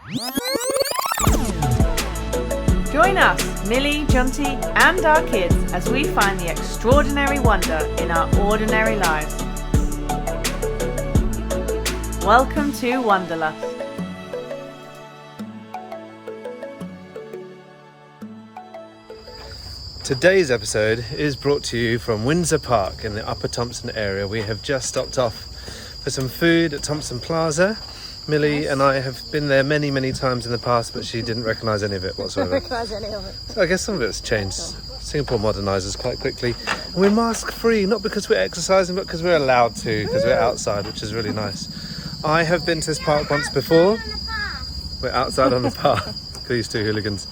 Join us, Millie, Jonty and our kids as we find the extraordinary wonder in our ordinary lives. Welcome to Wonderlust. Today's episode is brought to you from Windsor Park in the Upper Thompson area. We have just stopped off for some food at Thompson Plaza. Millie and I have been there many, many times in the past, but she didn't recognise any of it whatsoever. I don't recognise any of it. So I guess some of it's changed. Singapore modernises quite quickly. And we're mask free, not because we're exercising, but because we're allowed to, because we're outside, which is really nice. I have been to this park once before. We're outside on the park. These two hooligans.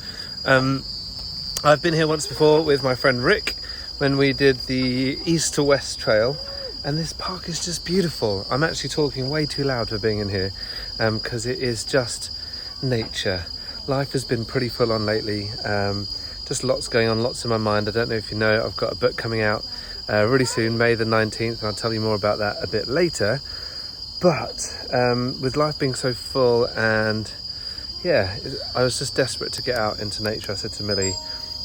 I've been here once before with my friend Rick when we did the east to west trail. And this park is just beautiful. I'm actually talking way too loud for being in here because it is just nature. Life has been pretty full on lately. Just lots going on, lots in my mind. I don't know if you know, I've got a book coming out really soon, May the 19th, and I'll tell you more about that a bit later. But with life being so full and yeah, I was just desperate to get out into nature. I said to Millie,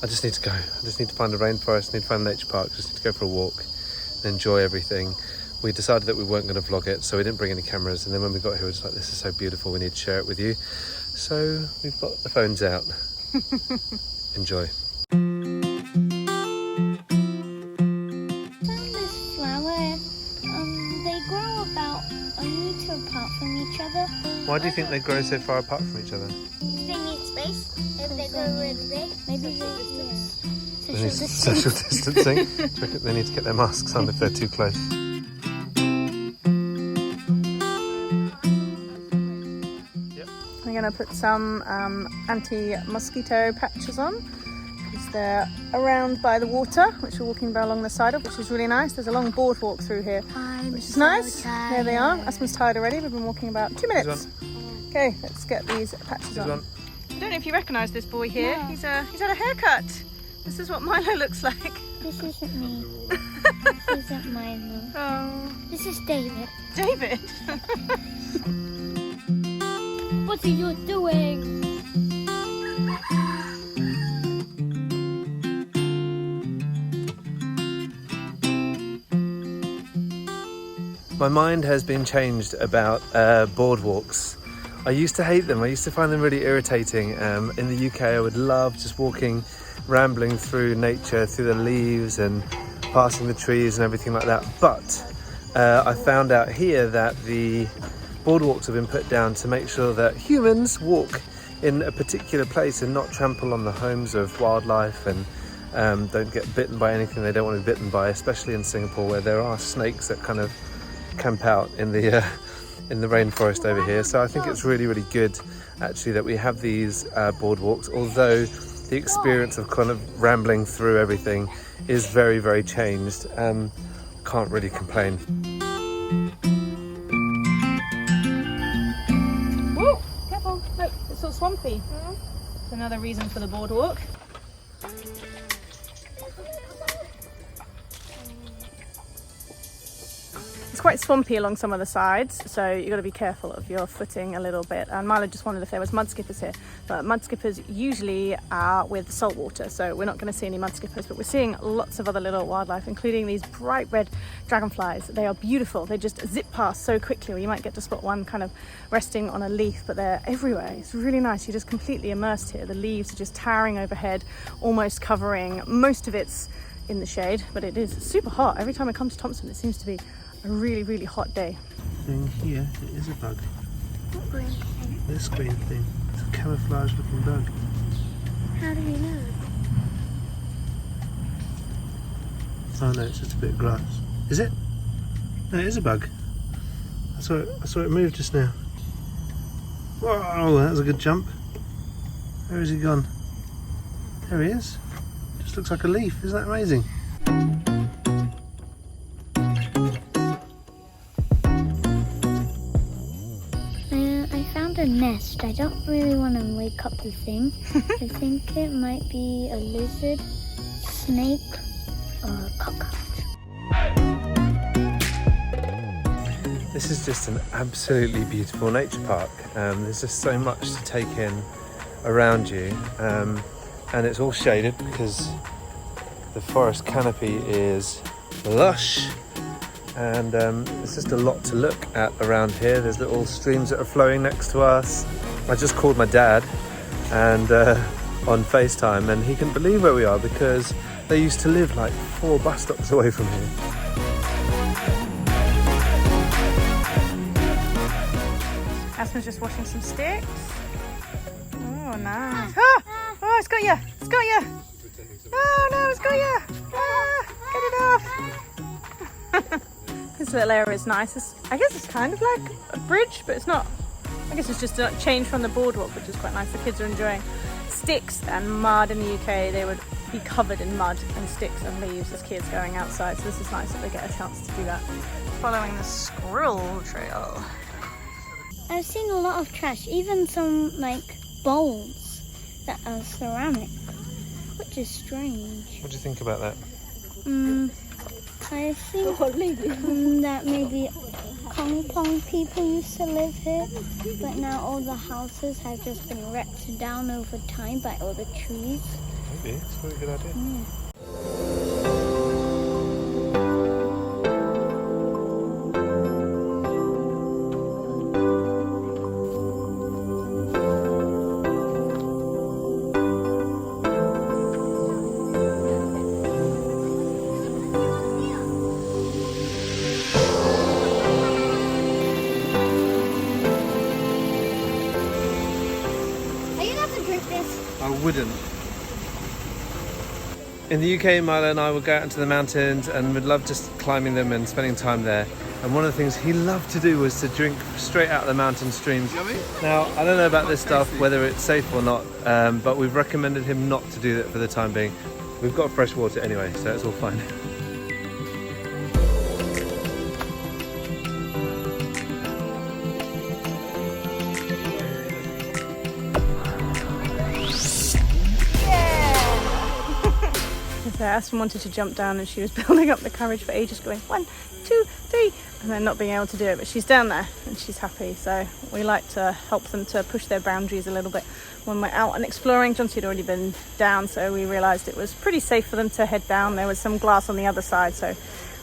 I just need to go. I just need to find a rainforest, I need to find a nature park, I just need to go for a walk. Enjoy everything. We decided that we weren't going to vlog it, so we didn't bring any cameras, and then when we got here we were just like, this is so beautiful, we need to share it with you. So we've got the phones out. Enjoy. This flower, they grow about a meter apart from each other. Why do you think they grow so far apart from each other? They need space. If they grow really big, maybe They need social distancing. Do you reckon they need to get their masks on if they're too close? I'm going to put some anti-mosquito patches on because they're around by the water, which we're walking along the side of, which is really nice. There's a long boardwalk through here, which is nice. There they are. Aspen's tired already. We've been walking about 2 minutes. Okay, let's get these patches on. I don't know if you recognise this boy here. No. He's had a haircut. This is what Milo looks like. This isn't me. This isn't Milo. Oh. This is David. David? What are you doing? My mind has been changed about boardwalks. I used to hate them. I used to find them really irritating. In the UK, I would love just walking, rambling through nature, through the leaves and passing the trees and everything like that. But I found out here that the boardwalks have been put down to make sure that humans walk in a particular place and not trample on the homes of wildlife and don't get bitten by anything they don't want to be bitten by, especially in Singapore where there are snakes that kind of camp out in the rainforest over here. So I think it's really, really good actually that we have these boardwalks, although the experience of kind of rambling through everything is very, very changed. Can't really complain. Whoa, careful. Look, it's all swampy. It's another reason for the boardwalk. It's quite swampy along some of the sides, so you've got to be careful of your footing a little bit. And Milo just wondered if there was mud skippers here, but mud skippers usually are with salt water, so we're not going to see any mud skippers, but we're seeing lots of other little wildlife, including these bright red dragonflies. They are beautiful. They just zip past so quickly, or you might get to spot one kind of resting on a leaf, but they're everywhere. It's really nice. You're just completely immersed here. The leaves are just towering overhead, almost covering most of it's in the shade, but it is super hot. Every time I come to Thompson, it seems to be a really, really hot day. Thing here, it is a bug. What green thing? This green thing. It's a camouflage looking bug. How do you know? Oh no, it's just a bit of grass. Is it? No, it is a bug. I saw it move just now. Whoa, that was a good jump. Where has he gone? There he is. Just looks like a leaf. Isn't that amazing? A nest. I don't really want to wake up the thing. I think it might be a lizard, snake, or a cockroach. This is just an absolutely beautiful nature park. There's just so much to take in around you, and it's all shaded because the forest canopy is lush, and there's just a lot to look at around here. There's little streams that are flowing next to us. I just called my dad and on FaceTime, and he couldn't believe where we are because they used to live like 4 bus stops away from here. Aspen's just washing some sticks. Oh, nice. Ah! Oh, it's got you. It's got you. Oh, no, it's got you. Ah, get it off. This little area is nice. I guess it's kind of like a bridge, but it's not. I guess it's just a change from the boardwalk, which is quite nice. The kids are enjoying sticks and mud. In the UK, they would be covered in mud and sticks and leaves as kids going outside. So this is nice that they get a chance to do that. Following the squirrel trail. I've seen a lot of trash, even some like bowls that are ceramic, which is strange. What do you think about that? I think that maybe Hong Kong people used to live here, but now all the houses have just been wrecked down over time by all the trees. Maybe, it's a really good idea. I wouldn't. In the UK, Milo and I would go out into the mountains and would love just climbing them and spending time there. And one of the things he loved to do was to drink straight out of the mountain streams. Now, I don't know about this stuff, whether it's safe or not, but we've recommended him not to do that for the time being. We've got fresh water anyway, so it's all fine. So Aspen wanted to jump down and she was building up the courage for ages, going 1, 2, 3, and then not being able to do it, but she's down there and she's happy. So we like to help them to push their boundaries a little bit when we're out and exploring. Jonty had already been down, so we realised it was pretty safe for them to head down. There was some glass on the other side, so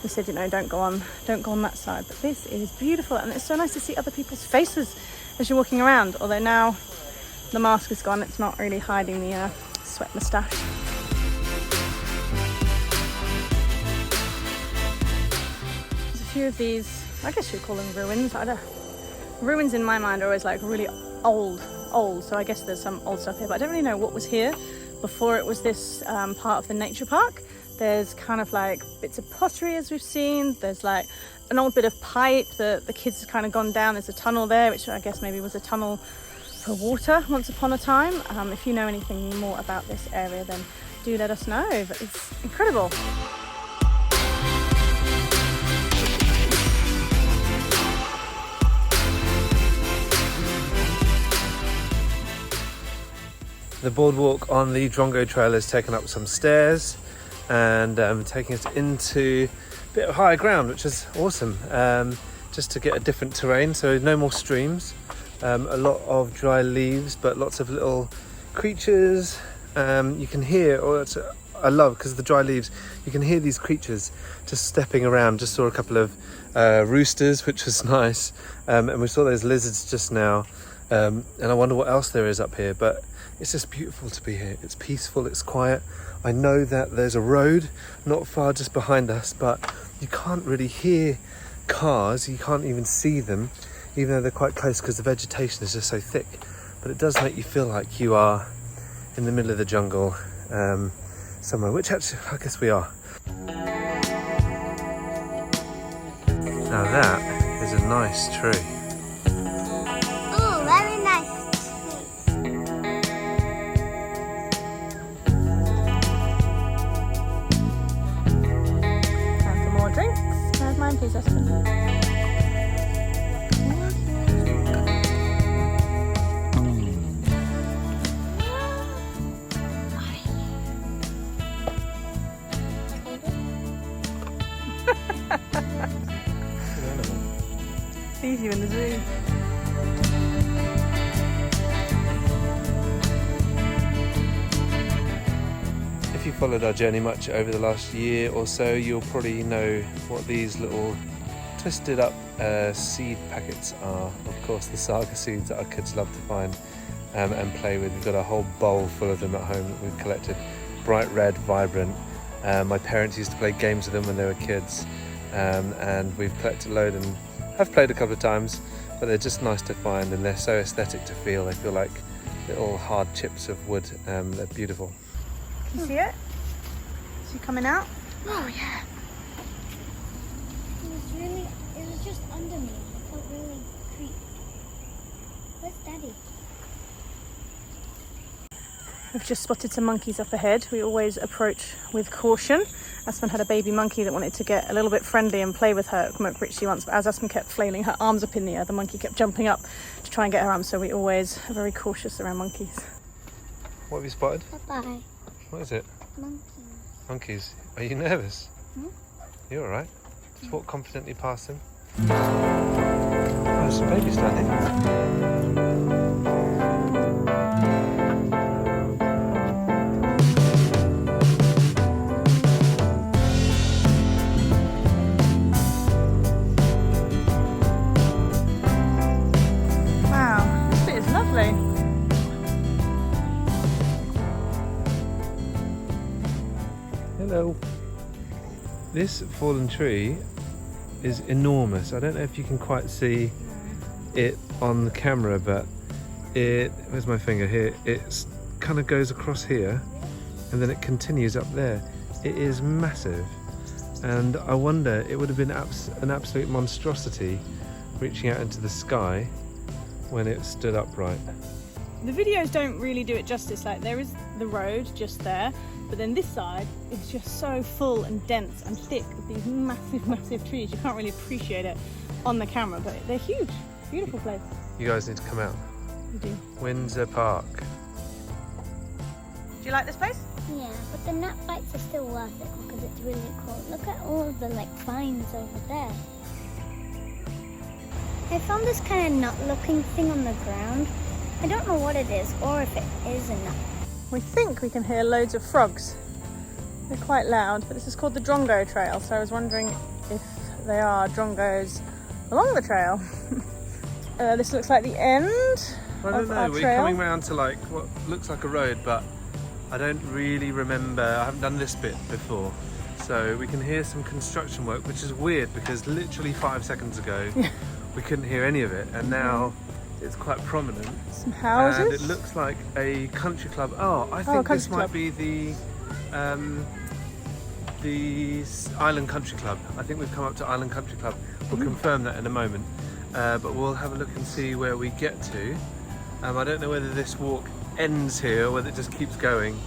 we said, you know, don't go on that side. But this is beautiful, and it's so nice to see other people's faces as you're walking around. Although now the mask is gone, it's not really hiding the sweat moustache. Few of these, I guess you'd call them ruins. Ruins in my mind are always like really old, so I guess there's some old stuff here, but I don't really know what was here before it was this part of the nature park. There's kind of like bits of pottery, as we've seen. There's like an old bit of pipe that the kids have kind of gone down. There's a tunnel there, which I guess maybe was a tunnel for water once upon a time. If you know anything more about this area, then do let us know, but it's incredible. The boardwalk on the Drongo Trail has taken up some stairs and taking us into a bit of higher ground, which is awesome, just to get a different terrain. So no more streams, a lot of dry leaves, but lots of little creatures. You can hear, I love, because of the dry leaves, you can hear these creatures just stepping around. Just saw a couple of roosters, which was nice, and we saw those lizards just now, and I wonder what else there is up here. But it's just beautiful to be here. It's peaceful, it's quiet. I know that there's a road not far just behind us, but you can't really hear cars. You can't even see them, even though they're quite close because the vegetation is just so thick. But it does make you feel like you are in the middle of the jungle somewhere, which actually I guess we are. Now that is a nice tree. Oh, very nice. Time for more drinks. Can I have mine, please, Aspen? leave you in the zoo. If you followed our journey much over the last year or so, you'll probably know what these little twisted up seed packets are. Of course, the saga seeds that our kids love to find and play with. We've got a whole bowl full of them at home that we've collected. Bright red, vibrant. My parents used to play games with them when they were kids, and we've collected a load and have played a couple of times, but they're just nice to find and they're so aesthetic to feel. They feel like little hard chips of wood. They're beautiful. Can you see it? Is he coming out? Oh yeah. It was just under me. I felt really creeped. Where's Daddy? We've just spotted some monkeys up ahead. We always approach with caution. Aspen had a baby monkey that wanted to get a little bit friendly and play with her at MacRitchie once, but as Aspen kept flailing her arms up in the air, the monkey kept jumping up to try and get her arms, so we always are very cautious around monkeys. What have you spotted? Bye-bye. What is it? Monkeys. Monkeys. Are you nervous? You alright? Just walk confidently past them. Oh, there's some babies down here. Wow, this bit is lovely. Hello. This fallen tree is enormous. I don't know if you can quite see it on the camera, but where's my finger here? It kind of goes across here and then it continues up there. It is massive, and I wonder, it would have been an absolute monstrosity reaching out into the sky when it stood upright. The videos don't really do it justice. Like, there is the road just there, but then this side is just so full and dense and thick with these massive trees. You can't really appreciate it on the camera, but they're huge. Beautiful place. You guys need to come out. We do. Windsor Park. Do you like this place? Yeah, but the nut bites are still worth it because it's really cool. Look at all of the vines over there. I found this kind of nut-looking thing on the ground. I don't know what it is, or if it is a nut. We think we can hear loads of frogs. They're quite loud, but this is called the Drongo Trail, so I was wondering if they are drongos along the trail. This looks like the end I don't of know, our we're trail. coming round to what looks like a road, but I don't really remember, I haven't done this bit before. So we can hear some construction work, which is weird because literally 5 seconds ago we couldn't hear any of it, and now it's quite prominent. Some houses. And it looks like a country club. Oh, I think this country might club. be the Island Country Club. I think we've come up to Island Country Club. We'll confirm that in a moment. But we'll have a look and see where we get to. I don't know whether this walk ends here or whether it just keeps going.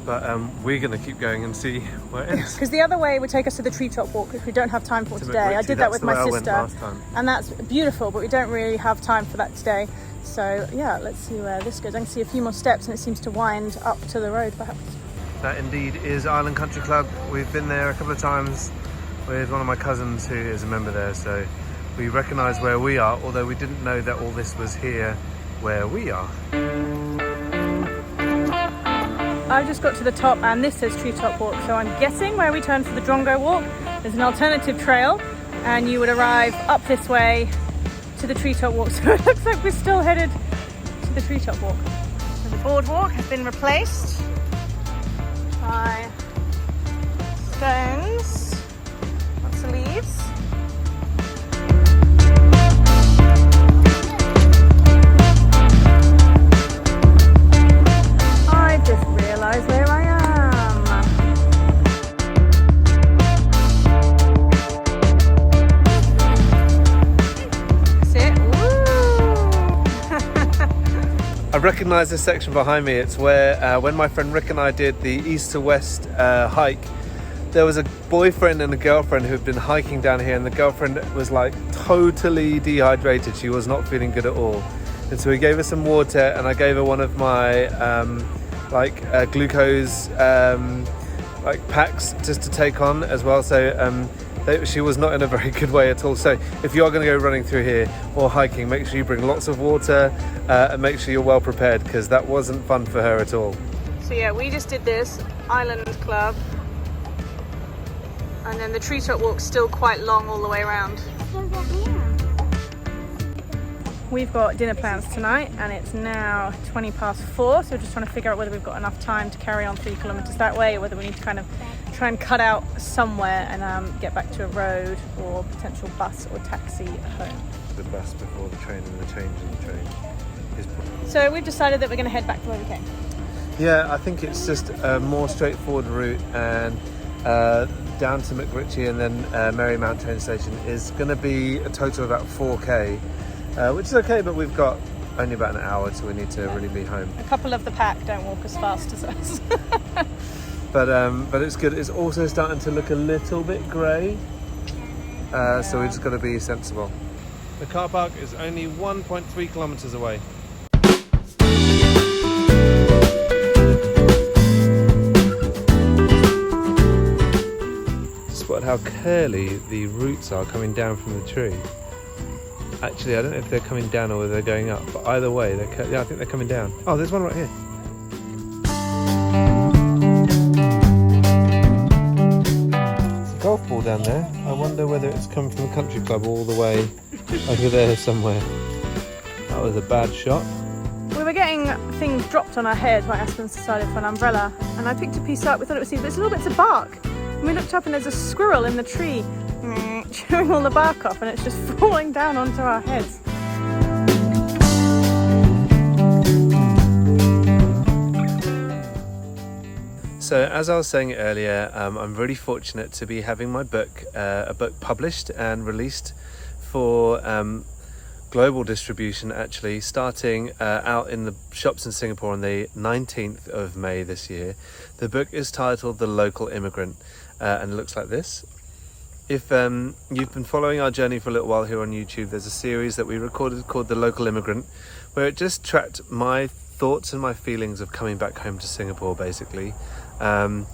But we're going to keep going and see where it ends. Because the other way would take us to the treetop walk, which we don't have time for today. I did that with my sister, and that's beautiful, but we don't really have time for that today. So yeah, let's see where this goes. I can see a few more steps and it seems to wind up to the road perhaps. That indeed is Island Country Club. We've been there a couple of times with one of my cousins who is a member there, so we recognise where we are, although we didn't know that all this was here where we are. I've just got to the top and this says treetop walk, so I'm guessing where we turn for the Drongo walk there's an alternative trail and you would arrive up this way to the treetop walk. So it looks like we're still headed to the treetop walk. So the boardwalk has been replaced by stones, lots of leaves. I just realised where I am. That's it. I recognise this section behind me. It's where when my friend Rick and I did the east to west hike, there was a boyfriend and a girlfriend who had been hiking down here, and the girlfriend was like totally dehydrated. She was not feeling good at all. And so he gave her some water, and I gave her one of my glucose packs just to take on as well. So she was not in a very good way at all. So if you are going to go running through here or hiking, make sure you bring lots of water and make sure you're well prepared, because that wasn't fun for her at all. So yeah, we just did this Island Club, and then the treetop walk's still quite long all the way around. We've got dinner plans tonight, and it's now 4:20, so we're just trying to figure out whether we've got enough time to carry on 3 kilometers that way, or whether we need to kind of try and cut out somewhere and get back to a road or potential bus or taxi home. The bus before the train and the change in the train is... So we've decided that we're going to head back to where we came. Yeah, I think it's just a more straightforward route, and down to MacRitchie and then Marymount train station is going to be a total of about 4k, which is okay, but we've got only about an hour till we need to really be home. A couple of the pack don't walk as fast as us. But it's good. It's also starting to look a little bit grey, so we just got to be sensible. The car park is only 1.3 kilometres away. Spot how curly the roots are coming down from the tree. Actually, I don't know if they're coming down or whether they're going up, but either way, yeah, I think they're coming down. Oh, there's one right here. Golf ball down there. I wonder whether it's come from the country club all the way over there somewhere. That was a bad shot. We were getting things dropped on our head when Aspen's decided for an umbrella, and I picked a piece up. We thought it was seeds, but it's little bits of bark. And we looked up and there's a squirrel in the tree chewing all the bark off, and it's just falling down onto our heads. So as I was saying earlier, I'm really fortunate to be having my book, a book published and released for global distribution, actually, starting out in the shops in Singapore on the 19th of May this year. The book is titled The Local Immigrant, and it looks like this. If you've been following our journey for a little while here on YouTube, there's a series that we recorded called The Local Immigrant, where it just tracked my thoughts and my feelings of coming back home to Singapore, basically. I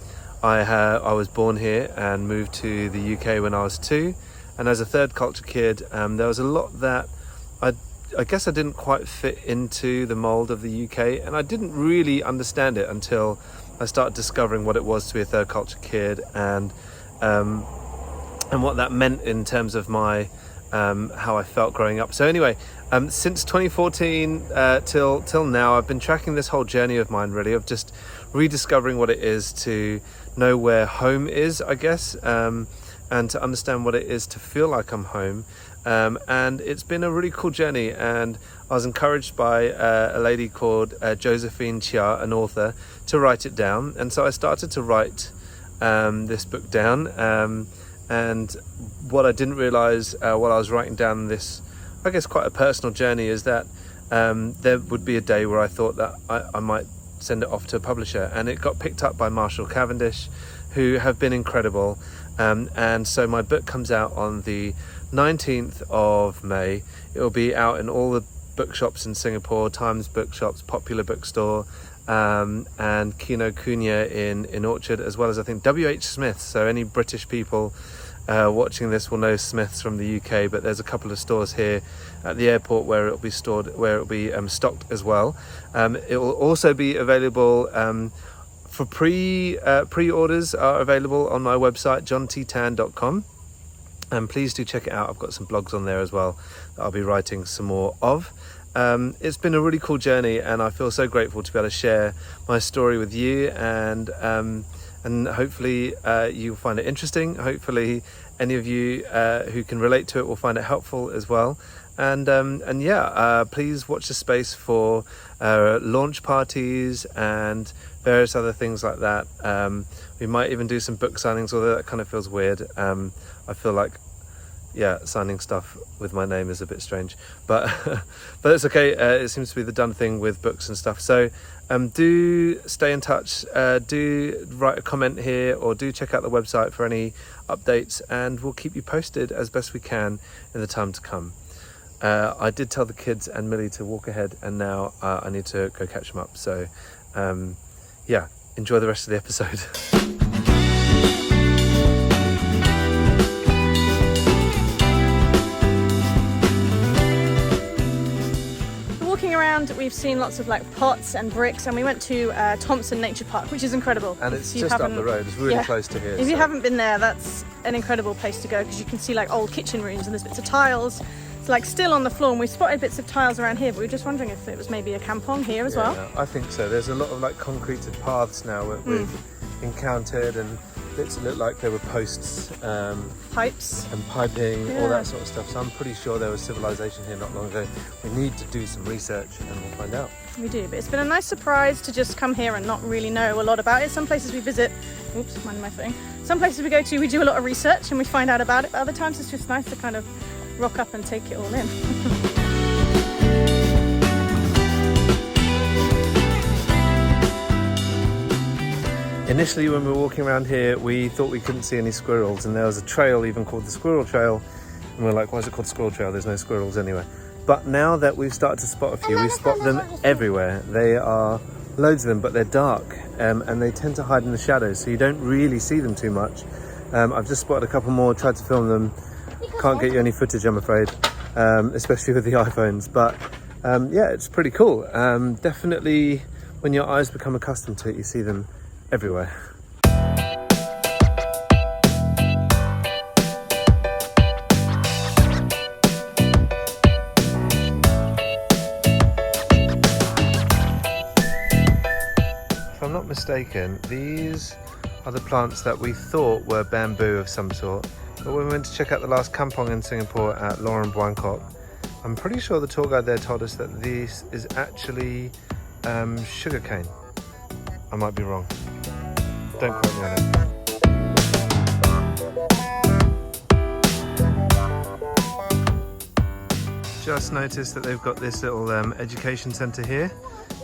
was born here and moved to the UK when I was 2, and as a third culture kid, there was a lot that I guess I didn't quite fit into the mould of the UK, and I didn't really understand it until I started discovering what it was to be a third culture kid, and what that meant in terms of my how I felt growing up. So anyway, since 2014 till now, I've been tracking this whole journey of mine, really, of just rediscovering what it is to know where home is, I guess, and to understand what it is to feel like I'm home. And it's been a really cool journey, and I was encouraged by a lady called Josephine Chia, an author, to write it down. And so I started to write this book down, and what I didn't realise while I was writing down this, I guess, quite a personal journey, is that there would be a day where I thought that I might send it off to a publisher, and it got picked up by Marshall Cavendish, who have been incredible. And so my book comes out on the 19th of May. It will be out in all the bookshops in Singapore, Times Bookshops, Popular Bookstore, and Kinokuniya in Orchard, as well as I think WH Smith's. So any British people watching this will know Smith's from the UK, but there's a couple of stores here at the airport where it'll be stored, where it'll be stocked as well. It will also be available for pre-orders are available on my website, jontytan.com, and please do check it out. I've got some blogs on there as well that I'll be writing some more of. It's been a really cool journey, and I feel so grateful to be able to share my story with you, and hopefully you'll find it interesting. Hopefully any of you who can relate to it will find it helpful as well. And please watch the space for launch parties and various other things like that. We might even do some book signings, although that kind of feels weird. I feel like, signing stuff with my name is a bit strange, but but it's okay. It seems to be the done thing with books and stuff. So do stay in touch, do write a comment here, or do check out the website for any updates, and we'll keep you posted as best we can in the time to come. I did tell the kids and Millie to walk ahead, and now I need to go catch them up. So enjoy the rest of the episode. around, we've seen lots of like pots and bricks, and we went to Thompson Nature Park, which is incredible. And it's just up the road. It's really close to here. If you haven't been there, that's an incredible place to go because you can see like old kitchen rooms and there's bits of tiles. It's like still on the floor, and we spotted bits of tiles around here, but we were just wondering if it was maybe a kampong here as well. I think so. There's a lot of like concreted paths now that we've encountered, and bits that look like there were posts, Pipes. and piping, all that sort of stuff. So I'm pretty sure there was civilization here not long ago. We need to do some research and we'll find out. We do, but it's been a nice surprise to just come here and not really know a lot about it. Some places we visit, oops, mind my thing. Some places we go to, we do a lot of research and we find out about it. But other times it's just nice to kind of rock up and take it all in. Initially, when we were walking around here, we thought we couldn't see any squirrels, and there was a trail even called the Squirrel Trail, and we're like, why is it called Squirrel Trail? There's no squirrels anywhere. But now that we've started to spot a few, we spot them everywhere. They are loads of them, but they're dark, and they tend to hide in the shadows, so you don't really see them too much. I've just spotted a couple more, tried to film them. Can't get you any footage, I'm afraid, especially with the iPhones, but yeah, it's pretty cool. Definitely, when your eyes become accustomed to it, you see them everywhere. If I'm not mistaken, these are the plants that we thought were bamboo of some sort, but when we went to check out the last kampong in Singapore at Lauren Buangkok, I'm pretty sure the tour guide there told us that this is actually sugarcane. I might be wrong. Don't quote me on it. Just noticed that they've got this little education centre here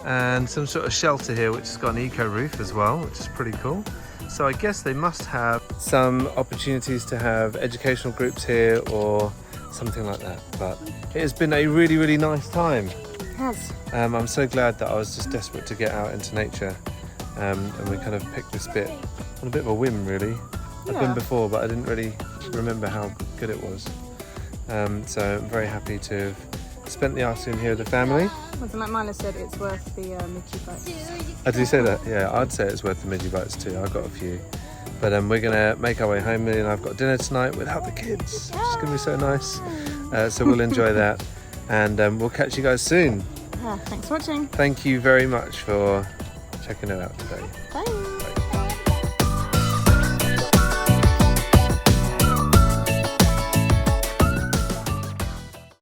and some sort of shelter here which has got an eco roof as well, which is pretty cool. So I guess they must have some opportunities to have educational groups here or something like that. But it has been a really, really nice time. It has. I'm so glad that I was just desperate to get out into nature. And we kind of picked this bit on a bit of a whim, really. I've been before, but I didn't really remember how good it was. So I'm very happy to have spent the afternoon here with the family. Wasn't like Mila said, it's worth the Mickey bites. Oh, did you say that? Yeah, I'd say it's worth the midgie bites too. I've got a few. But we're going to make our way home. Millie and I've got dinner tonight without the kids. It's going to be so nice. So we'll enjoy that. And we'll catch you guys soon. Yeah, thanks for watching. Thank you very much for checking it out today. Bye.